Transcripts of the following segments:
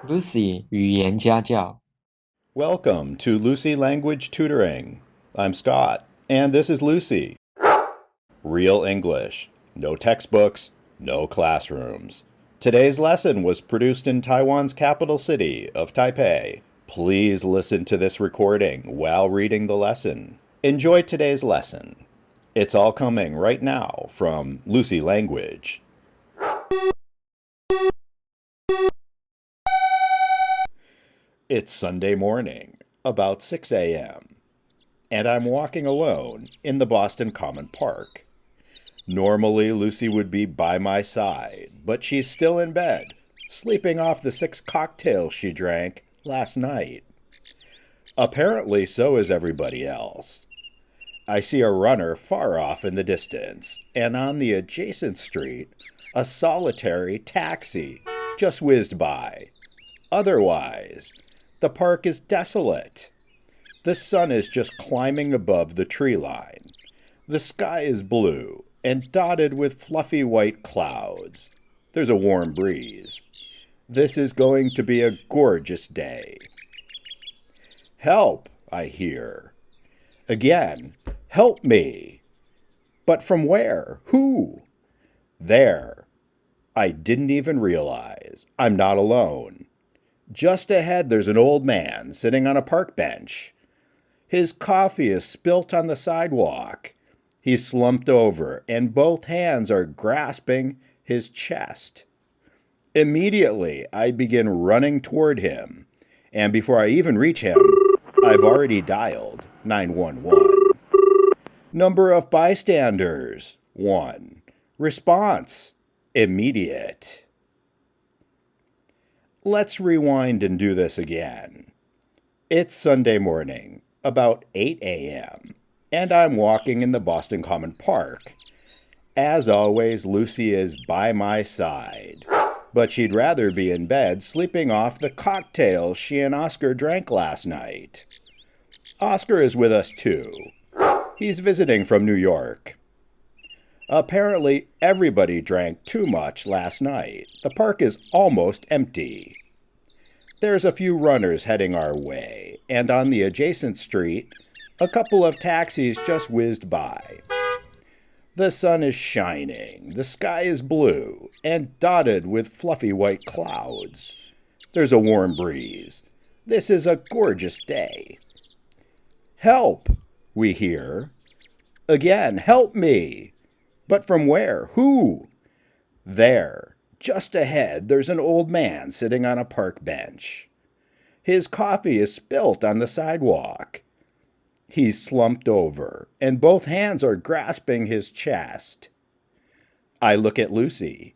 Lucy 语言家教 Welcome to Lucy Language Tutoring. I'm Scott, and this is Lucy. Real English. No textbooks, no classrooms. Today's lesson was produced in Taiwan's capital city of Taipei. Please listen to this recording while reading the lesson. Enjoy today's lesson. It's all coming right now from Lucy Language. It's Sunday morning, about 6 a.m., and I'm walking alone in the Boston Common Park. Normally, Lucy would be by my side, but she's still in bed, sleeping off the 6 cocktails she drank last night. Apparently, so is everybody else. I see a runner far off in the distance, and on the adjacent street, a solitary taxi just whizzed by. Otherwise, the park is desolate. The sun is just climbing above the tree line. The sky is blue and dotted with fluffy white clouds. There's a warm breeze. This is going to be a gorgeous day. Help, I hear. Again, help me. But from where? Who? There. I didn't even realize. I'm not alone. Just ahead, there's an old man sitting on a park bench. His coffee is spilt on the sidewalk. He's slumped over, and both hands are grasping his chest. Immediately, I begin running toward him, and before I even reach him, I've already dialed 911. Number of bystanders, 1. Response, immediate. Let's rewind and do this again. It's Sunday morning, about 8 a.m., and I'm walking in the Boston Common Park. As always, Lucy is by my side, but she'd rather be in bed sleeping off the cocktails she and Oscar drank last night. Oscar is with us too. He's visiting from New York. Apparently, everybody drank too much last night. The park is almost empty. There's a few runners heading our way, and on the adjacent street, a couple of taxis just whizzed by. The sun is shining, the sky is blue, and dotted with fluffy white clouds. There's a warm breeze. This is a gorgeous day. Help, we hear. Again, help me. But from where? Who? There, just ahead, there's an old man sitting on a park bench. His coffee is spilt on the sidewalk. He's slumped over, and both hands are grasping his chest. I look at Lucy.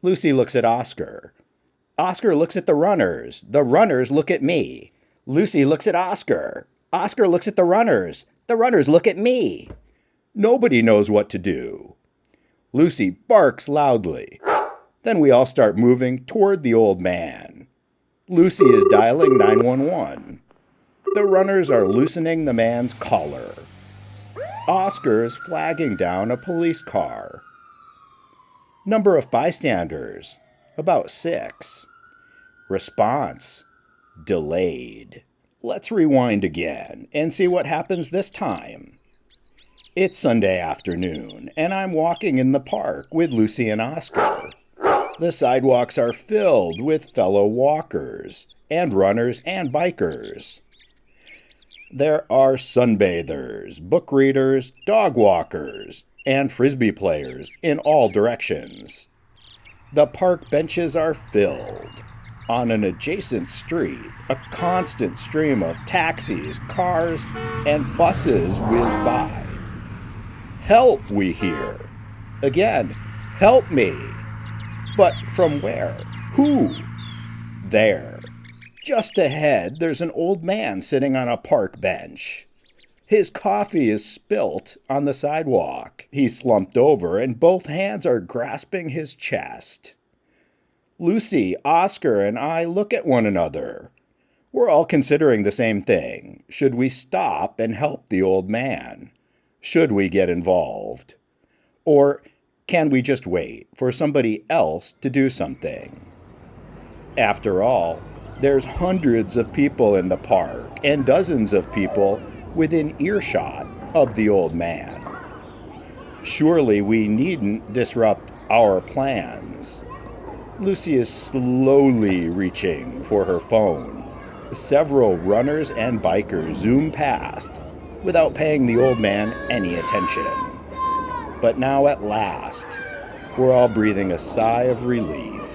Lucy looks at Oscar. Oscar looks at the runners. The runners look at me. Lucy looks at Oscar. Oscar looks at the runners. The runners look at me. Nobody knows what to do. Lucy barks loudly. Then we all start moving toward the old man. Lucy is dialing 911. The runners are loosening the man's collar. Oscar is flagging down a police car. Number of bystanders, about 6. Response, delayed. Let's rewind again and see what happens this time. It's Sunday afternoon, and I'm walking in the park with Lucy and Oscar. The sidewalks are filled with fellow walkers, and runners and bikers. There are sunbathers, book readers, dog walkers, and frisbee players in all directions. The park benches are filled. On an adjacent street, a constant stream of taxis, cars, and buses whiz by. Help, we hear. Again, help me. But from where? Who? There. Just ahead, there's an old man sitting on a park bench. His coffee is spilt on the sidewalk. He's slumped over, and both hands are grasping his chest. Lucy, Oscar, and I look at one another. We're all considering the same thing. Should we stop and help the old man? Should we get involved? Or can we just wait for somebody else to do something? After all, there's hundreds of people in the park and dozens of people within earshot of the old man. Surely we needn't disrupt our plans. Lucy is slowly reaching for her phone. Several runners and bikers zoom past without paying the old man any attention. But now at last, we're all breathing a sigh of relief.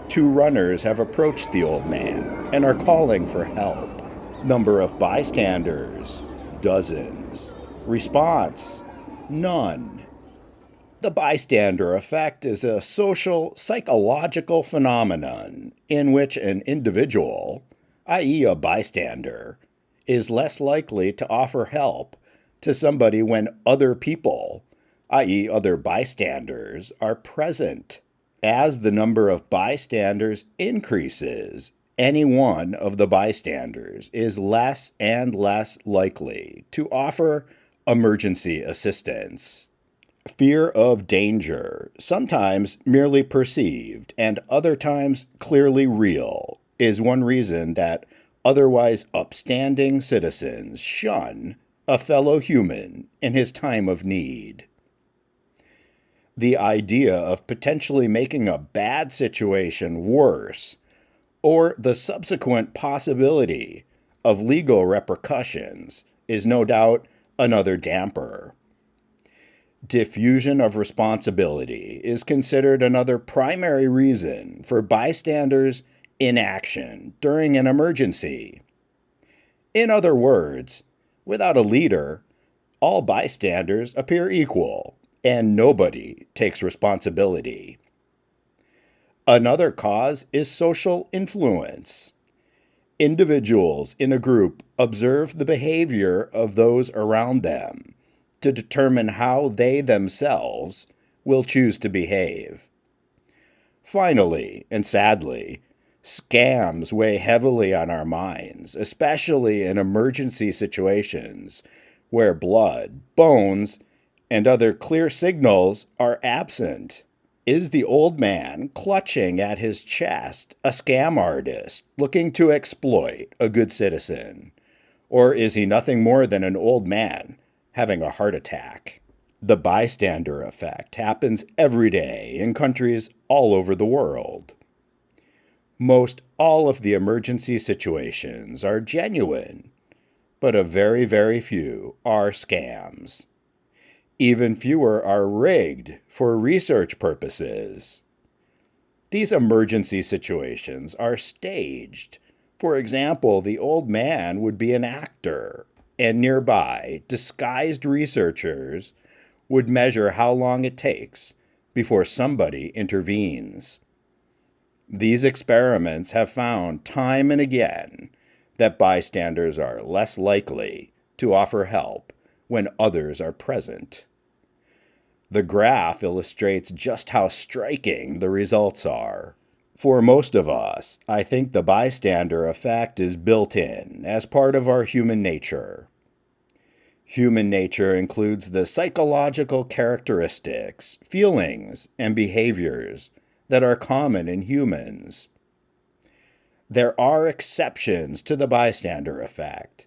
2 runners have approached the old man and are calling for help. Number of bystanders, dozens. Response, none. The bystander effect is a social, psychological phenomenon in which an individual, i.e. a bystander, is less likely to offer help to somebody when other people, i.e. other bystanders, are present. As the number of bystanders increases, any one of the bystanders is less and less likely to offer emergency assistance. Fear of danger, sometimes merely perceived and other times clearly real, is one reason that otherwise upstanding citizens shun a fellow human in his time of need. The idea of potentially making a bad situation worse, or the subsequent possibility of legal repercussions, is no doubt another damper. Diffusion of responsibility is considered another primary reason for bystanders' inaction during an emergency. In other words, without a leader, all bystanders appear equal, and nobody takes responsibility. Another cause is social influence. Individuals in a group observe the behavior of those around them to determine how they themselves will choose to behave. Finally, and sadly, scams weigh heavily on our minds, especially in emergency situations where blood, bones, and other clear signals are absent. Is the old man clutching at his chest a scam artist looking to exploit a good citizen? Or is he nothing more than an old man having a heart attack? The bystander effect happens every day in countries all over the world. Most all of the emergency situations are genuine, but a very, very few are scams. Even fewer are rigged for research purposes. These emergency situations are staged. For example, the old man would be an actor, and nearby, disguised researchers would measure how long it takes before somebody intervenes. These experiments have found time and again that bystanders are less likely to offer help when others are present. The graph illustrates just how striking the results are. For most of us, I think the bystander effect is built in as part of our human nature. Human nature includes the psychological characteristics, feelings, and behaviors that are common in humans. There are exceptions to the bystander effect,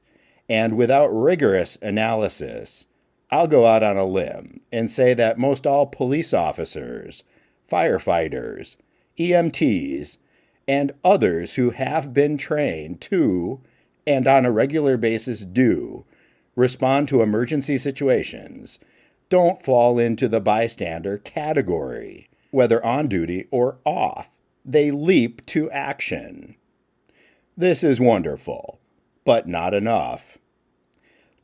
and without rigorous analysis, I'll go out on a limb and say that most all police officers, firefighters, EMTs, and others who have been trained to, and on a regular basis do, respond to emergency situations, don't fall into the bystander category. Whether on duty or off, they leap to action. This is wonderful, but not enough.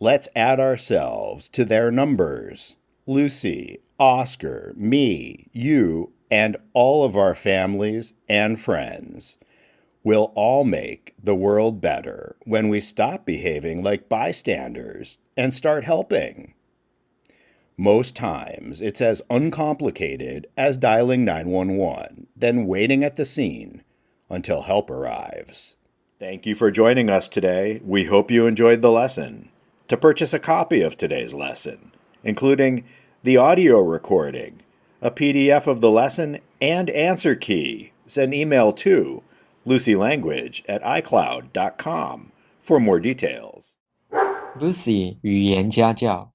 Let's add ourselves to their numbers. Lucy, Oscar, me, you, and all of our families and friends. We'll all make the world better when we stop behaving like bystanders and start helping. Most times, it's as uncomplicated as dialing 911, then waiting at the scene until help arrives. Thank you for joining us today. We hope you enjoyed the lesson. To purchase a copy of today's lesson, including the audio recording, a PDF of the lesson, and answer key, send email to Lucy Language at iCloud.com for more details. Lucy 语言家教。